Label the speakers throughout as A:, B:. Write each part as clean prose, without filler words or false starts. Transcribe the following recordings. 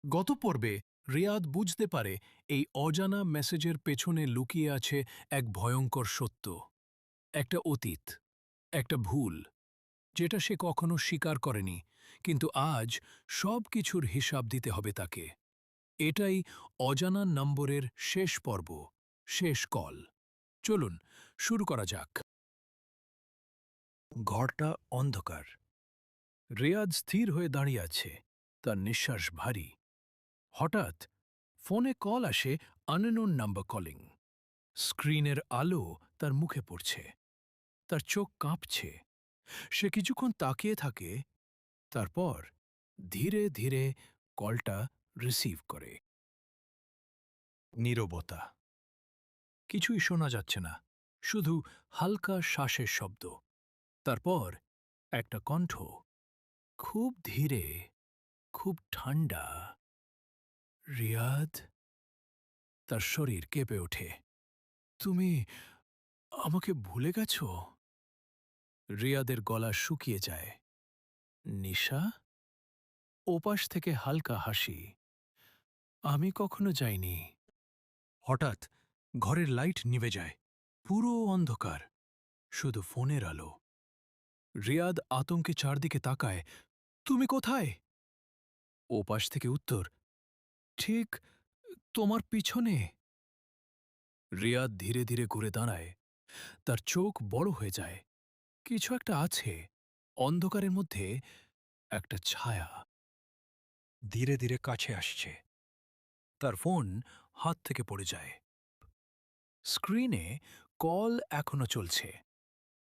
A: গত পর্বে রিয়াদ বুঝতে পারে এই অজানা মেসেজের পেছনে লুকিয়ে আছে এক ভয়ঙ্কর সত্য, একটা অতীত, একটা ভুল, যেটা সে কখনো স্বীকার করেনি, কিন্তু আজ সব কিছুর হিসাব দিতে হবে তাকে। এটাই অজানা নম্বরের শেষ পর্ব, শেষ কল। চলুন শুরু করা যাক। ঘরটা অন্ধকার। রিয়াদ স্থির হয়ে দাঁড়িয়ে আছে, তার নিঃশ্বাস ভারী। হঠাৎ ফোনে কল আসে, আননোন নাম্বার কলিং। স্ক্রিনের আলো তার মুখে পড়ছে, তার চোখ কাঁপছে। সে কিছুক্ষণ তাকিয়ে থাকে, তারপর ধীরে ধীরে কলটা রিসিভ করে। নীরবতা। কিছুই শোনা যাচ্ছে না, শুধু হালকা শ্বাসের শব্দ। তারপর একটা কণ্ঠ, খুব ধীরে, খুব ঠান্ডা। রিয়াদ। তার শরীর কেঁপে ওঠে। তুমি আমাকে ভুলে গেছ? রিয়াদের গলা শুকিয়ে যায়। নিশা? ওপাশ থেকে হালকা হাসি। আমি কখনো যাইনি। হঠাৎ ঘরের লাইট নিভে যায়, পুরো অন্ধকার, শুধু ফোনের আলো। রিয়াদ আতঙ্কে চারদিকে তাকায়। তুমি কোথায়? ওপাশ থেকে উত্তর, ঠিক তোমার পিছনে। রিয়াদ ধীরে ধীরে ঘুরে দাঁড়ায়, তার চোখ বড় হয়ে যায়। কিছু একটা আছে অন্ধকারের মধ্যে, একটা ছায়া ধীরে ধীরে কাছে আসছে। তার ফোন হাত থেকে পড়ে যায়। স্ক্রিনে কল এখনো চলছে।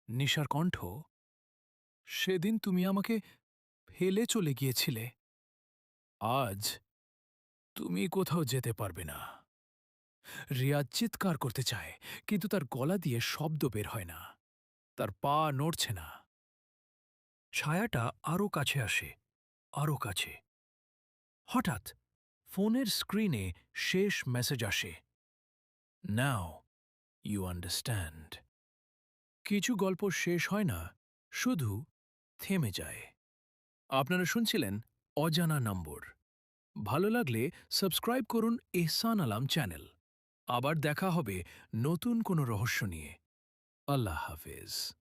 A: নিশার কণ্ঠ, সেদিন তুমি আমাকে ফেলে চলে গিয়েছিলে, আজ তুমি কোথাও যেতে পারবে না। রিয়াজ চিৎকার করতে চায়, কিন্তু তার গলা দিয়ে শব্দ বের হয় না, তার পা নড়ছে না। ছায়াটা আরও কাছে আসে, আরও কাছে। হঠাৎ ফোনের স্ক্রিনে শেষ মেসেজ আসে, নাও ইউ আন্ডারস্ট্যান্ড। কিছু গল্প শেষ হয় না, শুধু থেমে যায়। আপনারা শুনছিলেন অজানা নম্বর। ভালো লাগলে সাবস্ক্রাইব করুন এহসান আলাম চ্যানেল। আবার দেখা হবে নতুন কোনো রহস্য নিয়ে। আল্লাহ হাফেজ।